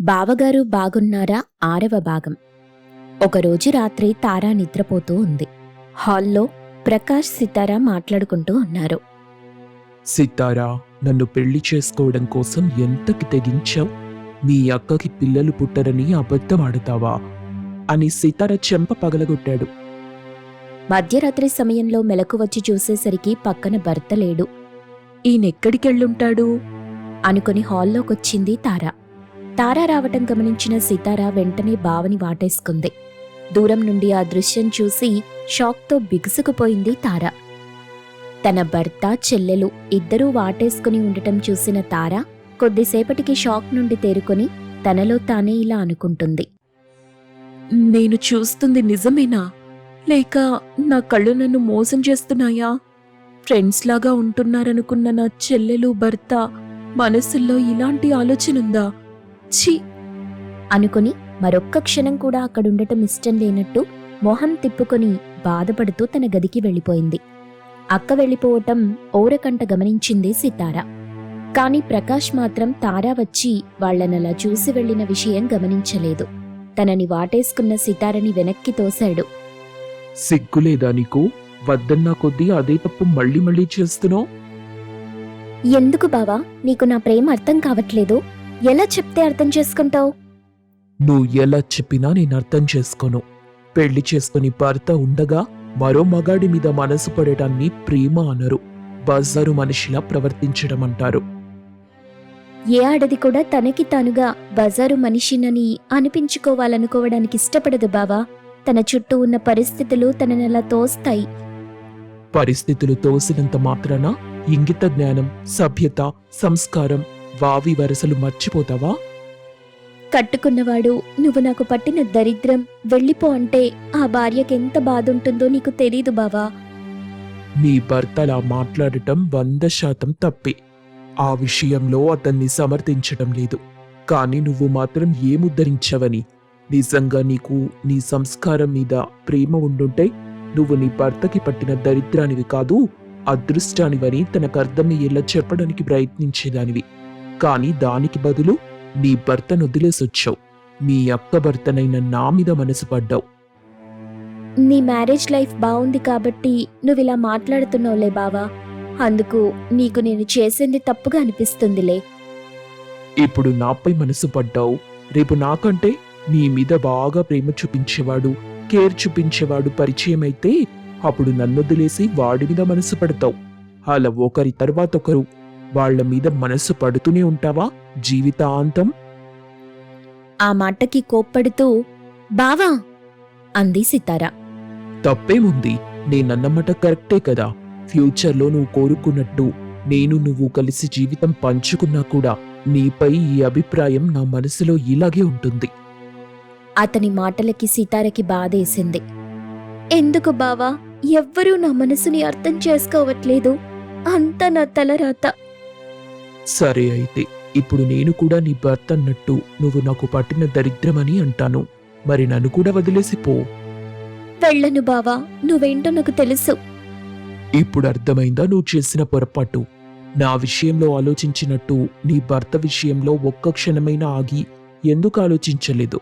బావగారు బాగున్నారా 6వ భాగం. ఒకరోజు రాత్రి తారా నిద్రపోతూ ఉంది. హాల్లో ప్రకాష్ సితారా మాట్లాడుకుంటూ ఉన్నారు. సితారా, నన్ను పెళ్లి చేసుకోవడం కోసం ఎంతకి తెగించావు? మీ అక్కకి పిల్లలు పుట్టరని అబద్ధం ఆడతావా అని సితారా చెంప పగలగొట్టాడు. మధ్యరాత్రి సమయంలో మెలకు వచ్చి చూసేసరికి పక్కన భర్త లేడు. ఈయనెక్కడికెళ్ళుంటాడు అనుకుని హాల్లోకొచ్చింది తారా. తారా రావటం గమనించిన సితారా వెంటనే బావని వాటేసుకుంది. దూరం నుండి ఆ దృశ్యం చూసి షాక్తో బిగుసుకుపోయింది తారా. తన భర్త చెల్లెలు ఇద్దరూ వాటేసుకుని ఉండటం చూసిన తారా కొద్దిసేపటికి షాక్ నుండి తేరుకొని తనలో తానే ఇలా అనుకుంటుంది. నేను చూస్తుంది నిజమేనా, లేక నా కళ్ళు నన్ను మోసం చేస్తున్నాయా? ఫ్రెండ్స్ లాగా ఉంటున్నారనుకున్న నా చెల్లెలు భర్త మనసుల్లో ఇలాంటి ఆలోచనుందా? ఛీ అనుకుని మరొక్క క్షణం కూడా అక్కడుండటం ఇష్టం లేనట్టు మొహం తిప్పుకొని బాధపడుతూ తన గదికి వెళ్ళిపోయింది. అక్క వెళ్ళిపోవటం ఓరకంట గమనించింది సితారా. కాని ప్రకాష్ మాత్రం తారా వచ్చి వాళ్లనలా చూసి వెళ్లిన విషయం గమనించలేదు. తనని వాటేసుకున్న సితారని వెనక్కి తోశాడు. సిగ్గులేదా నీకు? వద్దన్నా కొద్దీ అదే తప్పు మళ్ళీ మళ్ళీ చేస్తున్నావు. ఎందుకు బావా, నీకు నా ప్రేమ అర్థం కావట్లేదు? ఎలా చెప్తే అర్థం చేసుకుంటావు? నువ్వు ఎలా చెప్పినా నేను అర్థం చేసుకోను. పెళ్లి చేసుకుని భర్త ఉండగా మరో మగాడి మీద మనసు పడటాన్ని ప్రేమ అనరు, బజారు మనిషిలా ప్రవర్తించడం అంటారు. ఏ ఆడది కూడా తనకి తానుగా బజారు మనిషినని అనిపించుకోవాలనుకోవడానికి ఇష్టపడదు బావా. తన చుట్టూ ఉన్న పరిస్థితులు తననలా తోస్తాయి. పరిస్థితులు తోసినంత మాత్రాన ఇంగిత జ్ఞానం, సభ్యత, సంస్కారం, వావి వరసలు మర్చిపోతావా? కట్టుకున్నవాడు నువ్వు నాకు పట్టిన దరిద్రం వెళ్ళిపో అంటే ఆ భార్యకెంత బాధుంటుందో నీకు తెలీదు బావా. నీ భర్త అలా మాట్లాడటం 100% తప్పే. ఆ విషయంలో అతన్ని సమర్థించటం లేదు. కానీ నువ్వు మాత్రం ఏముద్ధరించవని? నిజంగా నీకు నీ సంస్కారం మీద ప్రేమ ఉండుంటే నువ్వు నీ భర్తకి పట్టిన దరిద్రానివి కాదు, అదృష్టానివని తనకు అర్థమయ్యేలా చెప్పడానికి ప్రయత్నించేదానివి. కానీ దానికి బదులు నీ భర్తను వదిలేసొచ్చావు. మీ అక్క భర్తనైన నా మీద మనసు పడ్డావు. నీ మ్యారేజ్ లైఫ్ బావుంది కాబట్టి నువ్విలా మాట్లాడుతున్నావులే బావా. అందుకు నీకు నేను చేసింది తప్పుగా అనిపిస్తుందిలే. ఇప్పుడు నాపై మనసు పడ్డావు, రేపు నాకంటే నీ మీద బాగా ప్రేమ చూపించేవాడు, కేర్ చూపించేవాడు పరిచయం అయితే అప్పుడు నన్నొదిలేసి వాడి మీద మనసు పడతావు. అలా ఒకరి తర్వాత ఒకరు వాళ్ల మీద మనసు పడుతూనే ఉంటావా జీవితాంతం? ఆ మాటకి కోప్పడుతూ బావా అంది సితారా. తప్పేముంది? నేనన్నమాట కరెక్టే కదా. ఫ్యూచర్లో నువ్వు కోరుకున్నట్టు నేను నువ్వు కలిసి జీవితం పంచుకున్నా కూడా నీపై ఈ అభిప్రాయం నా మనసులో ఇలాగే ఉంటుంది. అతని మాటలకి సితారకి బాధేసింది. ఎందుకు బావా, ఎవ్వరూ నా మనసుని అర్థం చేసుకోవట్లేదు. అంతా నా తలరాత. సరే అయితే ఇప్పుడు నేను కూడా నీ భర్త అన్నట్టు నువ్వు నాకు పట్టిన దరిద్రమని అంటాను. మరి నన్ను కూడా వదిలేసిపో. వెళ్ళను బావా, నువ్వేంటో నాకు తెలుసు. ఇప్పుడు అర్థమైందా నువ్వు చేసిన పొరపాటు? నా విషయంలో ఆలోచించినట్టు నీ భర్త విషయంలో ఒక్క క్షణమైనా ఆగి ఎందుకు ఆలోచించలేదు?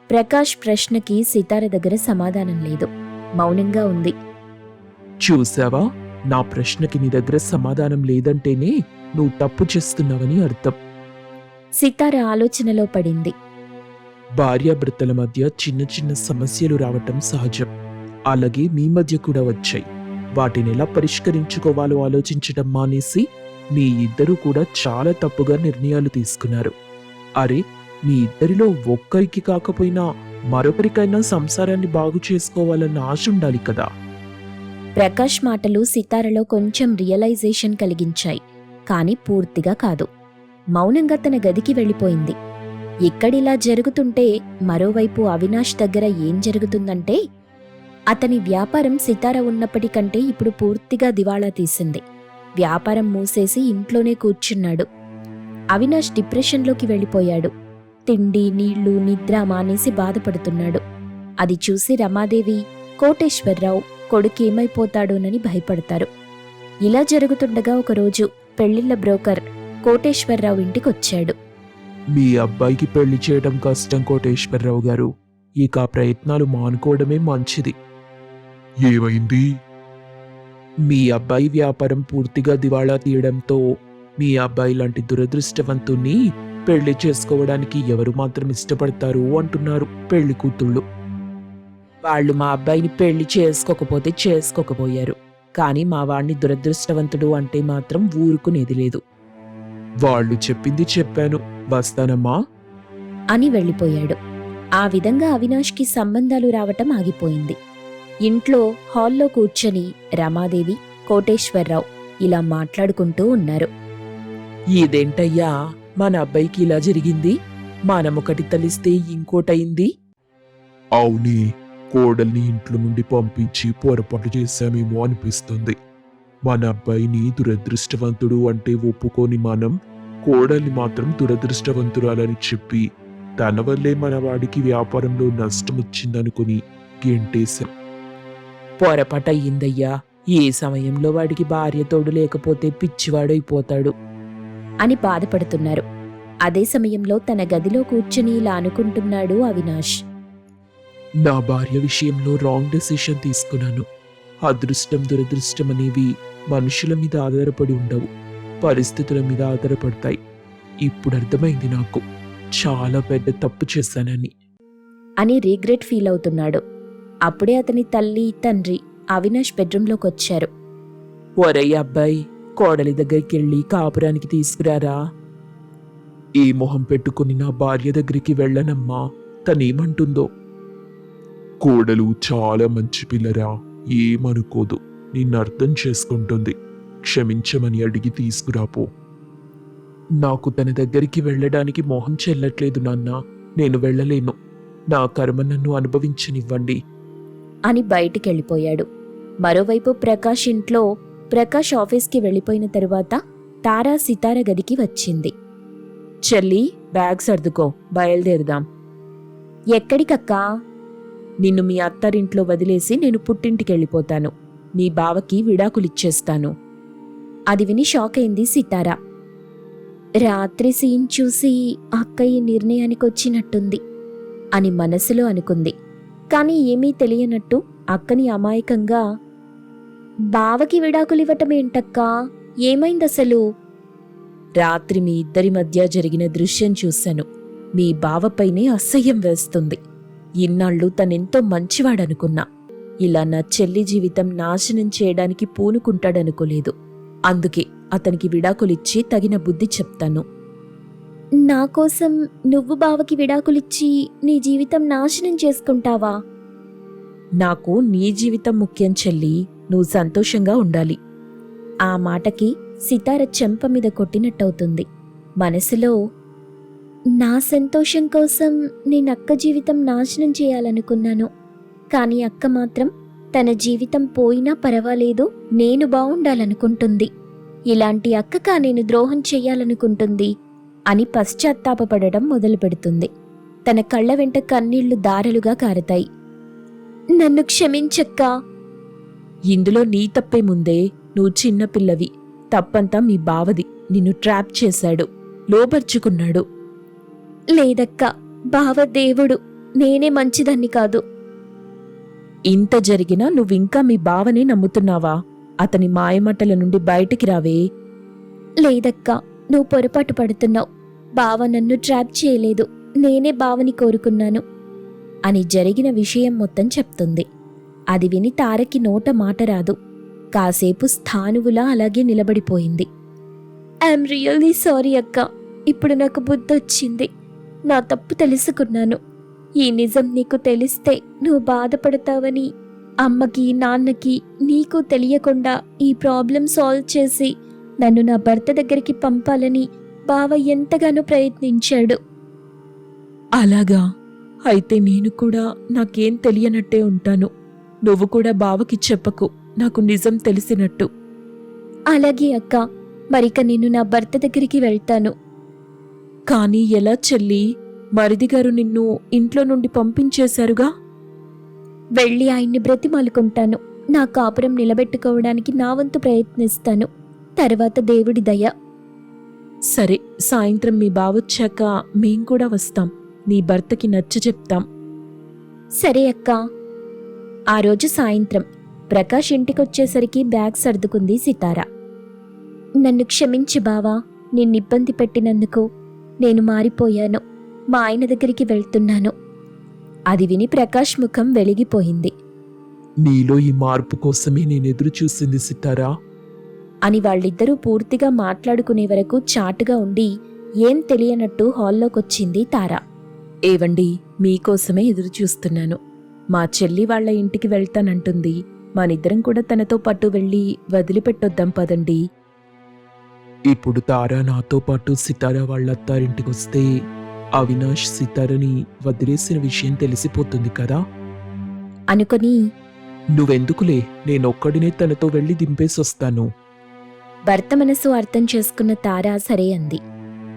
ప్రకాష్ ప్రశ్నకి సితార దగ్గర సమాధానం లేదు. మౌనంగా ఉంది. చూసావా, నా ప్రశ్నకి నీ దగ్గర సమాధానం లేదంటేనే నువ్వు తప్పు చేస్తున్నావని అర్థం. సితార ఆలోచనలో పడింది. భార్యాభర్తల మధ్య చిన్న చిన్న సమస్యలు రావటం సహజం. అలాగే మీ మధ్య కూడా వచ్చాయి. వాటిని ఎలా పరిష్కరించుకోవాలో ఆలోచించడం మానేసి మీ ఇద్దరూ కూడా చాలా తప్పుగా నిర్ణయాలు తీసుకున్నారు. అరే, మీ ఇద్దరిలో ఒక్కరికి కాకపోయినా మరొకరికైనా సంసారాన్ని బాగు చేసుకోవాలన్న ఆశ ఉండాలి కదా. ప్రకాష్ మాటలు సితారలో కొంచెం రియలైజేషన్ కలిగించాయి, కాని పూర్తిగా కాదు. మౌనంగా తన గదికి వెళ్ళిపోయింది. ఇక్కడిలా జరుగుతుంటే మరోవైపు అవినాష్ దగ్గర ఏం జరుగుతుందంటే అతని వ్యాపారం సితార ఉన్నప్పటికంటే ఇప్పుడు పూర్తిగా దివాళా తీసింది. వ్యాపారం మూసేసి ఇంట్లోనే కూర్చున్నాడు. అవినాష్ డిప్రెషన్లోకి వెళ్ళిపోయాడు. తిండి నీళ్లు నిద్ర మానేసి బాధపడుతున్నాడు. అది చూసి రమాదేవి, కోటేశ్వరరావు కొడుకేమైపోతాడోనని భయపడతారు. ఇలా జరుగుతుండగా ఒకరోజు పెళ్లిళ్ల బ్రోకర్ కోటేశ్వరరావు ఇంటికొచ్చాడు. మీ అబ్బాయికి పెళ్లి చేయడం కష్టం కోటేశ్వరరావు గారు. ఇక ఆ ప్రయత్నాలు మానుకోవడమే మంచిది. ఏమైంది? మీ అబ్బాయి వ్యాపారం పూర్తిగా దివాళా తీయడంతో మీ అబ్బాయి లాంటి దురదృష్టవంతుణ్ణి పెళ్లి చేసుకోవడానికి ఎవరు మాత్రం ఇష్టపడతారు అంటున్నారు పెళ్లి కూతుళ్ళు. వాళ్ళు మా అబ్బాయిని పెళ్లి చేసుకోకపోతే చేసుకోకపోయారు, కానీ మా వాణ్ణి దురదృష్టవంతుడు అంటే మాత్రం ఊరుకునేది లేదు. వాళ్ళు చెప్పింది చెప్పాను, వస్తానమ్మా అని వెళ్ళిపోయాడు. ఆ విధంగా అవినాష్కి సంబంధాలు రావటం ఆగిపోయింది. ఇంట్లో హాల్లో కూర్చొని రమాదేవి, కోటేశ్వరరావు ఇలా మాట్లాడుకుంటూ ఉన్నారు. ఇదేంటయ్యా, మన అబ్బాయికి ఇలా జరిగింది? మనమొకటి తలిస్తే ఇంకోటయింది. అవునే, కోడల్ని ఇంట్లో నుండి పంపించి పొరపాటు చేశామేమో అనిపిస్తుంది. మన అబ్బాయిని దురదృష్టవంతుడు అంటే ఒప్పుకొని మనం కోడల్ని మాత్రం దురదృష్టవంతురాలని చెప్పి తన వల్లే మన వాడికి వ్యాపారంలో నష్టం వచ్చిందనుకుని గెంటేశాం. పొరపాటయ్యిందయ్యా, ఏ సమయంలో వాడికి భార్య తోడు లేకపోతే పిచ్చివాడైపోతాడు అని బాధపడుతున్నారు. అదే సమయంలో తన గదిలో కూర్చుని ఇలా అనుకుంటున్నాడు అవినాష్. నా భార్య విషయంలో రాంగ్ డెసిషన్ తీసుకున్నాను. అదృష్టం దురదృష్టం అనేవి మనుషుల మీద ఆధారపడి ఉండవు, పరిస్థితుల మీద ఆధారపడతాయి. ఇప్పుడు అర్థమైంది నాకు, చాలా పెద్ద తప్పు చేశానని అని రిగ్రెట్ ఫీల్ అవుతున్నాడు. అప్పుడే అతని తల్లి, తండ్రి అవినాష్ బెడ్రూంలోకొచ్చారు. ఒరేయ్ అబ్బాయి, కోడలి దగ్గరికి వెళ్ళి కాపురానికి తీసుకురారా. ఏ మొహం పెట్టుకుని నా భార్య దగ్గరికి వెళ్ళనమ్మా, తనేమంటుందో. కోడలు చాలా మంచి పిల్లరా, ఏమనుకోదు, నిన్ను అర్థం చేసుకుంటుంది. క్షమించమని అడిగి తీసుకురాపో. నాకు తన దగ్గరికి వెళ్ళడానికి మొహం చెల్లట్లేదు నాన్న, నేను వెళ్ళలేను. నా కర్మ నన్ను అనుభవించనివ్వండి అని బయటికెళ్ళిపోయాడు. మరోవైపు ప్రకాష్ ఇంట్లో ప్రకాష్ ఆఫీస్కి వెళ్ళిపోయిన తరువాత తారా సితార గదికి వచ్చింది. చెల్లి, బ్యాగ్ సర్దుకో, బయలుదేరుదాం. ఎక్కడికక్కా? నిన్ను మీ అత్తారింట్లో వదిలేసి నేను పుట్టింటికెళ్ళిపోతాను. మీ బావకి విడాకులిచ్చేస్తాను. అది విని షాక్ అయింది సితార. రాత్రి సీన్ చూసి అక్క ఈ నిర్ణయానికొచ్చినట్టుంది అని మనసులో అనుకుంది. కాని ఏమీ తెలియనట్టు అక్కని అమాయకంగా, బావకి విడాకులివ్వటమేంటక్కా, ఏమైందసలు? రాత్రి మీ ఇద్దరి మధ్య జరిగిన దృశ్యం చూశాను. మీ బావపైనే అసహ్యం వేస్తుంది. ఇన్నాళ్ళు తనెంతో మంచివాడనుకున్నా. ఇలా నా చెల్లి జీవితం నాశనం చేయడానికి పూనుకుంటాడనుకోలేదు. అందుకే అతనికి విడాకులిచ్చి తగిన బుద్ధి చెప్తాను. నాకోసం నువ్వు బావకి విడాకులిచ్చి నీ జీవితం నాశనం చేసుకుంటావా? నాకు నీ జీవితం ముఖ్యం చెల్లి, నువ్వు సంతోషంగా ఉండాలి. ఆ మాటకి సితార చెంప మీద కొట్టినట్టవుతుంది. మనసులో, నా సంతోషం కోసం నేనక్క జీవితం నాశనం చేయాలనుకున్నాను. కాని అక్క మాత్రం తన జీవితం పోయినా పర్వాలేదు, నేను బావుండాలనుకుంటుంది. ఇలాంటి అక్కకా నేను ద్రోహం చెయ్యాలనుకుంటుంది అని పశ్చాత్తాపపడడం మొదలుపెడుతుంది. తన కళ్ళ వెంట కన్నీళ్లు దారలుగా కారతాయి. నన్ను క్షమించక్కా. ఇందులో నీ తప్పేముందే? నువ్వు చిన్నపిల్లవి. తప్పంతా మీ బావది. నిన్ను ట్రాప్ చేశాడు, లోబర్చుకున్నాడు. లేదక్కా, బావ దేవుడు, నేనే మంచిదాన్ని కాదు. ఇంత జరిగినా నువ్వింకా మీ బావనే నమ్ముతున్నావా? అతని మాయమట్టల నుండి బయటికి రావే. లేదక్కా, నువ్వు పొరపాటు పడుతున్నావు. బావ నన్ను ట్రాప్ చేయలేదు, నేనే బావని కోరుకున్నాను అని జరిగిన విషయం మొత్తం చెప్తుంది. అది విని తారకి నోట మాట రాదు. కాసేపు స్థానువులా అలాగే నిలబడిపోయింది. ఐఎమ్ రియల్లీ సారీ అక్క. ఇప్పుడు నాకు బుద్ధొచ్చింది. నా తప్పు తెలుసుకున్నాను. ఈ నిజం నీకు తెలిస్తే నువ్వు బాధపడతావని అమ్మకి, నాన్నకి, నీకు తెలియకుండా ఈ ప్రాబ్లం సాల్వ్ చేసి నన్ను నా భర్త దగ్గరికి పంపాలని బావ ఎంతగానో ప్రయత్నించాడు. అలాగా? అయితే నేను కూడా నాకేం తెలియనట్టే ఉంటాను. నువ్వు కూడా బావకి చెప్పకు, నాకు నిజం తెలిసినట్టు. అలాగే అక్క, మరిక నేను నా భర్త దగ్గరికి వెళ్తాను. కానీ ఎలా చెల్లి? మరిదిగారు నిన్ను ఇంట్లో నుండి పంపించేశారుగా. వెళ్ళి ఆయన్ని బ్రతిమాలుకుంటాను. నా కాపురం నిలబెట్టుకోవడానికి నా వంతు ప్రయత్నిస్తాను. తర్వాత దేవుడి దయ. సరే, సాయంత్రం మీ బావొచ్చాక మేం కూడా వస్తాం. నీ భర్తకి నచ్చ చెప్తాం. సరే అక్కా. ఆ రోజు సాయంత్రం ప్రకాష్ ఇంటికొచ్చేసరికి బ్యాగ్ సర్దుకుంది సితార. నన్ను క్షమించి బావా, నిన్నిబ్బంది పెట్టినందుకు. నేను మారిపోయాను. మా ఆయన దగ్గరికి వెళ్తున్నాను. అది విని ప్రకాష్ ముఖం వెలిగిపోయింది. నీలో ఈ మార్పు కోసమే నేనెదురు చూసింది సితారా. అని వాళ్ళిద్దరూ పూర్తిగా మాట్లాడుకునే వరకు చాటుగా ఉండి ఏం తెలియనట్టు హాల్లోకొచ్చింది తార. ఏవండి, మీకోసమే ఎదురు చూస్తున్నాను. మా చెల్లి వాళ్ళ ఇంటికి వెళ్తానంటుంది. మనిద్దరం కూడా తనతో పాటు వెళ్ళి వదిలిపెట్టొద్దాం పదండి. ఇప్పుడు తారా నాతో పాటు సితారా వాళ్ళ అత్తారింటికొస్తే అవినాష్ సితారని వదిలేసిన విషయం తెలిసిపోతుంది కదా. అనుకొని నువ్వెందుకులే, నేనొక్కడినే తనతో వెళ్ళి దింపేసొస్తాను. భర్త మనసు అర్థం చేసుకున్న తార సరే అంది.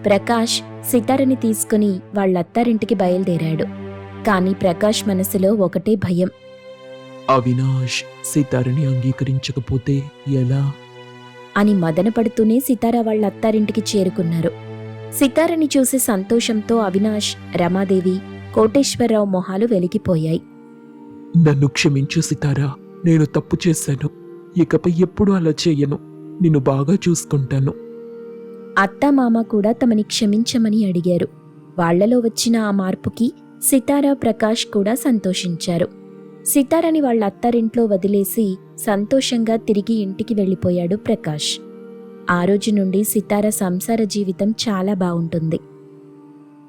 ప్రకాష్ సితారని తీసుకుని వాళ్ళత్తారింటికి బయలుదేరాడు. కాని ప్రకాష్ మనసులో ఒకటే భయం. అవినాష్ సితారని అంగీకరించకపోతే ఎలా అని మదనపడుతూనే సితార వాళ్ళత్తారింటికి చేరుకున్నారు. సితారని చూసి సంతోషంతో అవినాష్, రమాదేవి, కోటేశ్వరరావు మొహాలు వెలిగిపోయాయి. నన్ను క్షమించు సితారా, నేను తప్పు చేశాను. ఇకపై ఎప్పుడూ అలా చెయ్యను. నిన్ను బాగా చూసుకుంటాను. అత్తామామ కూడా తమని క్షమించమని అడిగారు. వాళ్లలో వచ్చిన ఆ మార్పుకి సితార, ప్రకాష్ కూడా సంతోషించారు. సితారని వాళ్ళ అత్తారింట్లో వదిలేసి సంతోషంగా తిరిగి ఇంటికి వెళ్ళిపోయాడు ప్రకాష్. ఆ రోజు నుండి సితార సంసార జీవితం చాలా బావుంటుంది.